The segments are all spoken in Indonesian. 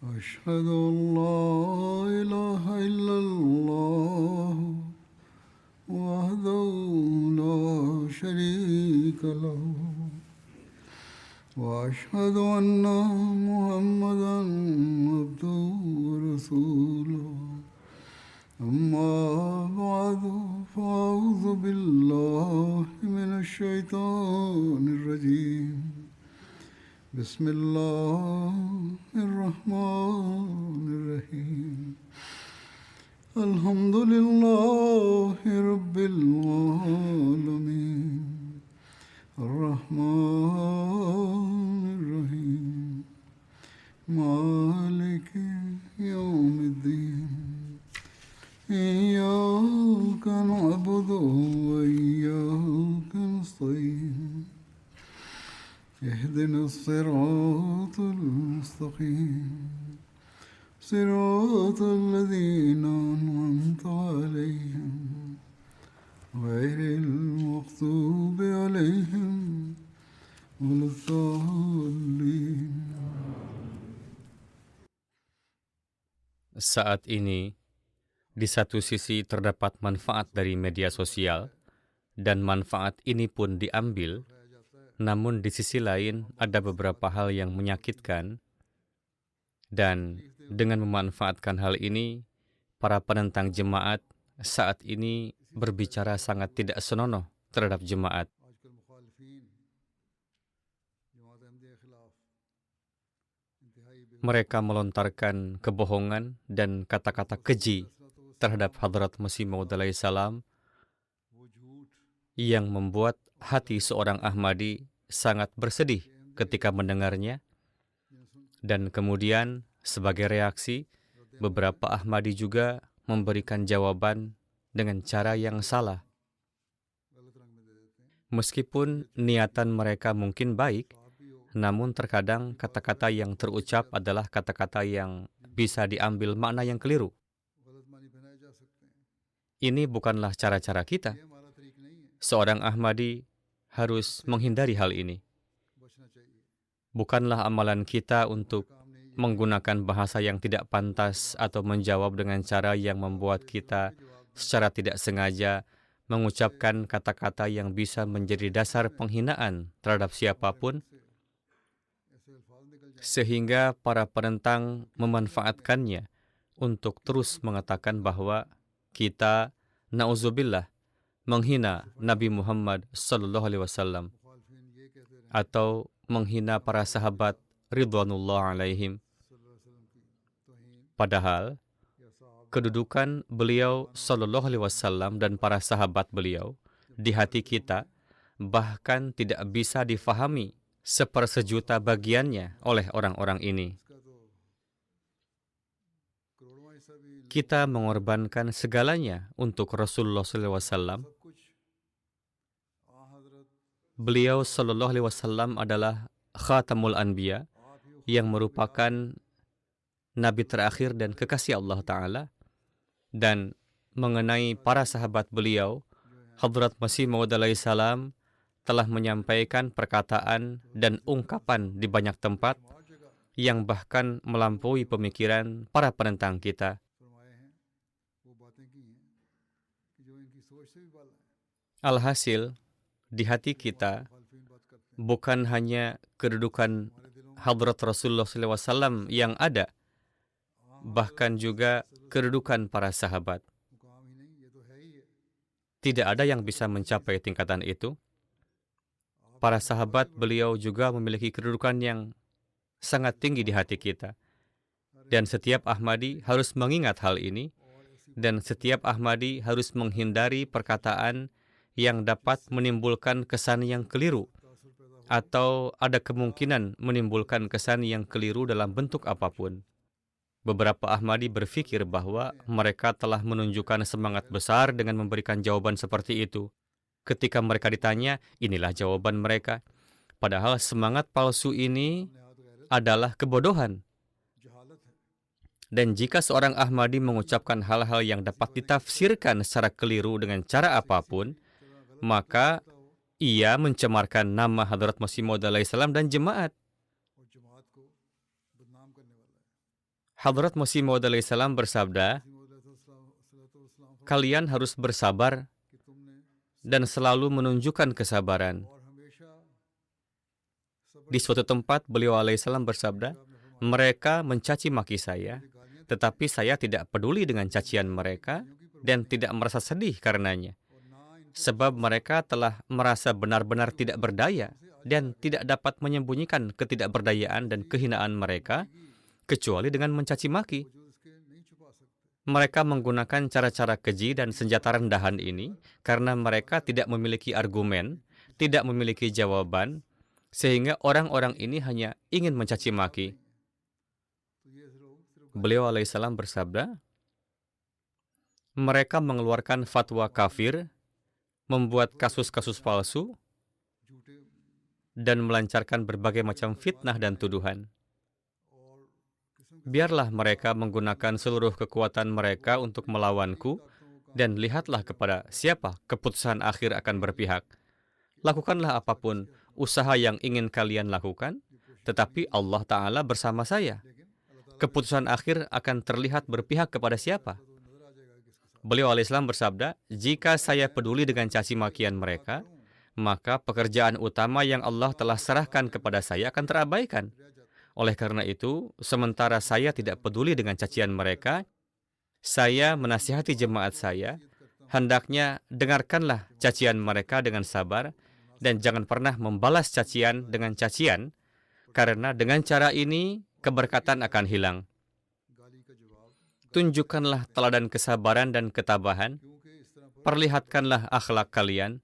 أشهد أن لا إله إلا الله وحده لا شريك له وأشهد أن محمدا عبده ورسوله أما بعد فأعوذ بالله من الشيطان الرجيم بسم الله الرحمن الرحيم الحمد لله رب العالمين الرحمن الرحيم مالك يوم الدين إياك نعبد وإياك نستعين اهدنا الصراط المستقيم صراط الذين أنعمت عليهم غير المغضوب عليهم ولا الضالين. Saat ini, di satu sisi terdapat manfaat dari media sosial, dan manfaat ini pun diambil, namun di sisi lain ada beberapa hal yang menyakitkan, dan dengan memanfaatkan hal ini, para penentang jemaat saat ini berbicara sangat tidak senonoh terhadap jemaat. Mereka melontarkan kebohongan dan kata-kata keji terhadap Hadrat Masih Maud alaihissalam yang membuat hati seorang Ahmadi sangat bersedih ketika mendengarnya. Dan kemudian sebagai reaksi, beberapa Ahmadi juga memberikan jawaban dengan cara yang salah. Meskipun niatan mereka mungkin baik, namun terkadang kata-kata yang terucap adalah kata-kata yang bisa diambil makna yang keliru. Ini bukanlah cara-cara kita. Seorang Ahmadi harus menghindari hal ini. Bukanlah amalan kita untuk menggunakan bahasa yang tidak pantas atau menjawab dengan cara yang membuat kita secara tidak sengaja mengucapkan kata-kata yang bisa menjadi dasar penghinaan terhadap siapapun, sehingga para penentang memanfaatkannya untuk terus mengatakan bahwa kita, na'udzubillah, menghina Nabi Muhammad SAW atau menghina para sahabat ridwanullah alaihim. Padahal kedudukan beliau SAW dan para sahabat beliau di hati kita bahkan tidak bisa difahami sepersejuta bagiannya oleh orang-orang ini. Kita mengorbankan segalanya untuk Rasulullah SAW. Beliau SAW adalah Khatamul Anbiya, yang merupakan Nabi terakhir dan kekasih Allah Ta'ala. Dan mengenai para sahabat beliau, Hadrat Masih Maud alaihissalam telah menyampaikan perkataan dan ungkapan di banyak tempat yang bahkan melampaui pemikiran para penentang kita. Alhasil, di hati kita bukan hanya kedudukan Hadrat Rasulullah SAW yang ada, bahkan juga kedudukan para sahabat. Tidak ada yang bisa mencapai tingkatan itu. Para sahabat beliau juga memiliki kedudukan yang sangat tinggi di hati kita. Dan setiap Ahmadi harus mengingat hal ini, dan setiap Ahmadi harus menghindari perkataan yang dapat menimbulkan kesan yang keliru, atau ada kemungkinan menimbulkan kesan yang keliru dalam bentuk apapun. Beberapa Ahmadi berpikir bahwa mereka telah menunjukkan semangat besar dengan memberikan jawaban seperti itu. Ketika mereka ditanya, inilah jawaban mereka. Padahal semangat palsu ini adalah kebodohan. Dan jika seorang Ahmadi mengucapkan hal-hal yang dapat ditafsirkan secara keliru dengan cara apapun, maka ia mencemarkan nama Hadrat Masih Maud alaihissalam dan jemaat. Hadrat Masih Maud alaihissalam bersabda, kalian harus bersabar dan selalu menunjukkan kesabaran. Di suatu tempat, beliau alaihissalam bersabda, mereka mencaci maki saya, tetapi saya tidak peduli dengan cacian mereka dan tidak merasa sedih karenanya. Sebab mereka telah merasa benar-benar tidak berdaya dan tidak dapat menyembunyikan ketidakberdayaan dan kehinaan mereka, kecuali dengan mencaci maki. Mereka menggunakan cara-cara keji dan senjata rendahan ini karena mereka tidak memiliki argumen, tidak memiliki jawaban, sehingga orang-orang ini hanya ingin mencaci maki. Beliau alaihissalam bersabda, mereka mengeluarkan fatwa kafir, membuat kasus-kasus palsu, dan melancarkan berbagai macam fitnah dan tuduhan. Biarlah mereka menggunakan seluruh kekuatan mereka untuk melawanku, dan lihatlah kepada siapa keputusan akhir akan berpihak. Lakukanlah apapun usaha yang ingin kalian lakukan, tetapi Allah Ta'ala bersama saya. Keputusan akhir akan terlihat berpihak kepada siapa. Beliau alaihissalam bersabda, jika saya peduli dengan caci makian mereka, maka pekerjaan utama yang Allah telah serahkan kepada saya akan terabaikan. Oleh karena itu, sementara saya tidak peduli dengan cacian mereka, saya menasihati jemaat saya, hendaknya dengarkanlah cacian mereka dengan sabar, dan jangan pernah membalas cacian dengan cacian, karena dengan cara ini, keberkatan akan hilang. Tunjukkanlah teladan kesabaran dan ketabahan, perlihatkanlah akhlak kalian,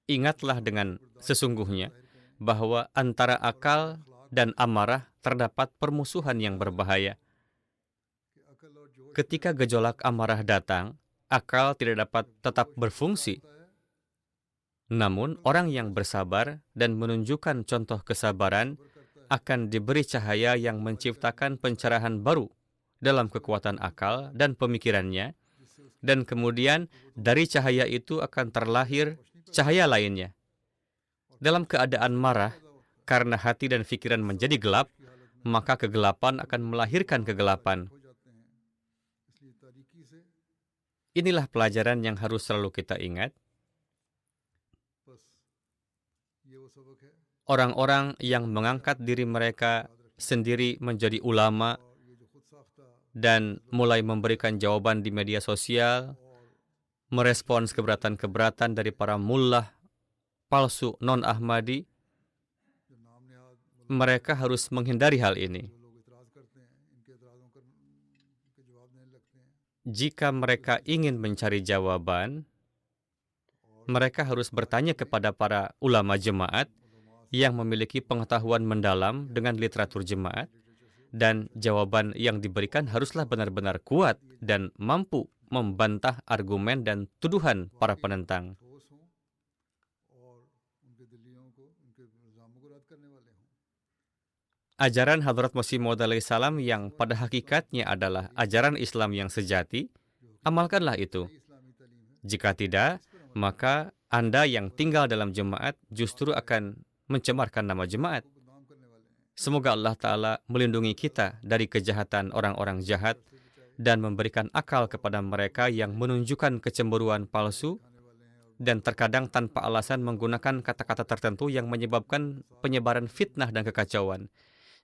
ingatlah dengan sesungguhnya bahwa antara akal dan amarah terdapat permusuhan yang berbahaya. Ketika gejolak amarah datang, akal tidak dapat tetap berfungsi. Namun, orang yang bersabar dan menunjukkan contoh kesabaran akan diberi cahaya yang menciptakan pencerahan baru dalam kekuatan akal dan pemikirannya, dan kemudian dari cahaya itu akan terlahir cahaya lainnya. Dalam keadaan marah, karena hati dan pikiran menjadi gelap, maka kegelapan akan melahirkan kegelapan. Inilah pelajaran yang harus selalu kita ingat. Orang-orang yang mengangkat diri mereka sendiri menjadi ulama dan mulai memberikan jawaban di media sosial, merespons keberatan-keberatan dari para mullah palsu non-Ahmadi, mereka harus menghindari hal ini. Jika mereka ingin mencari jawaban, mereka harus bertanya kepada para ulama jemaat yang memiliki pengetahuan mendalam dengan literatur jemaat, dan jawaban yang diberikan haruslah benar-benar kuat dan mampu membantah argumen dan tuduhan para penentang. Ajaran Hadrat Masih Maud alaihissalam yang pada hakikatnya adalah ajaran Islam yang sejati, amalkanlah itu. Jika tidak, maka Anda yang tinggal dalam jemaat justru akan mencemarkan nama jemaat. Semoga Allah Ta'ala melindungi kita dari kejahatan orang-orang jahat dan memberikan akal kepada mereka yang menunjukkan kecemburuan palsu dan terkadang tanpa alasan menggunakan kata-kata tertentu yang menyebabkan penyebaran fitnah dan kekacauan.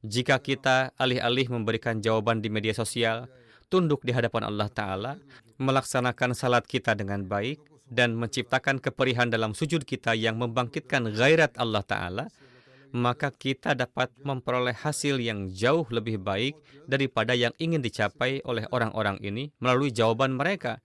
Jika kita alih-alih memberikan jawaban di media sosial, tunduk di hadapan Allah Ta'ala, melaksanakan salat kita dengan baik, dan menciptakan keperihan dalam sujud kita yang membangkitkan gairat Allah Ta'ala, maka kita dapat memperoleh hasil yang jauh lebih baik daripada yang ingin dicapai oleh orang-orang ini melalui jawaban mereka.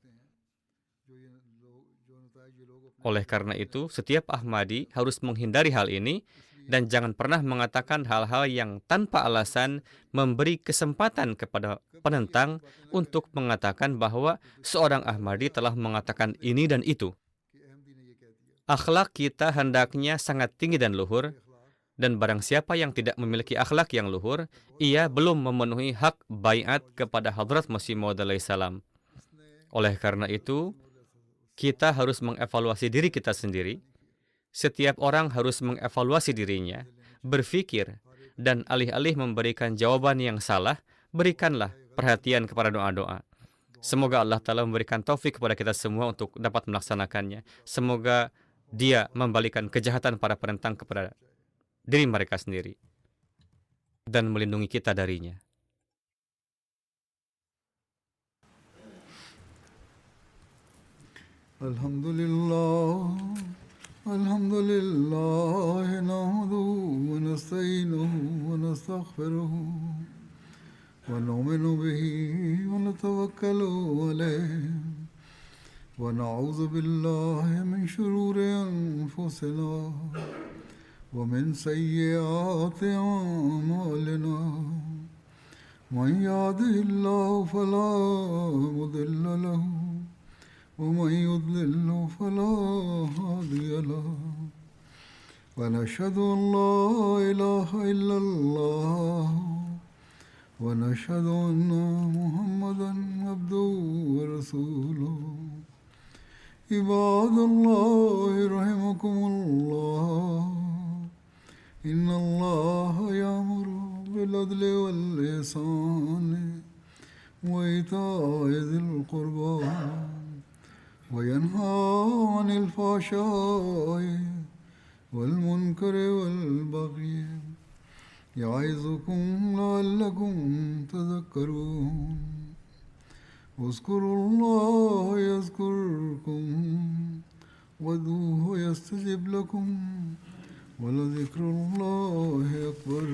Oleh karena itu, setiap Ahmadi harus menghindari hal ini, dan jangan pernah mengatakan hal-hal yang tanpa alasan memberi kesempatan kepada penentang untuk mengatakan bahwa seorang Ahmadi telah mengatakan ini dan itu. Akhlak kita hendaknya sangat tinggi dan luhur, dan barang siapa yang tidak memiliki akhlak yang luhur, ia belum memenuhi hak baiat kepada Hadrat Masih Maud alaihissalam. Oleh karena itu, kita harus mengevaluasi diri kita sendiri. Setiap orang harus mengevaluasi dirinya, berpikir, dan alih-alih memberikan jawaban yang salah, berikanlah perhatian kepada doa-doa. Semoga Allah Ta'ala memberikan taufik kepada kita semua untuk dapat melaksanakannya. Semoga Dia membalikan kejahatan para penentang kepada diri mereka sendiri dan melindungi kita darinya. Alhamdulillah, alhamdulillah, nahmaduhu wa nasta'inuhu wa nastaghfiruhu wa nu'minu bihi wa natawakkalu alayhi wa na'udzu billahi min shururi anfusina wa min sayyiati a'malina. Man yahdihillahu fala mudilla lahu ومن يضلل فلا هادي له ونشهد أن لا إله إلا الله ونشهد أن محمدا عبده ورسوله. عباد الله رحمكم الله إن الله يأمر بالعدل والإحسان وإيتاء ذي القربى وينهى عن الفحشاء والمنكر والبغي يعظكم لعلكم تذكرون. اذكروا الله يذكركم وادعوه يستجب لكم ولذكر الله أكبر.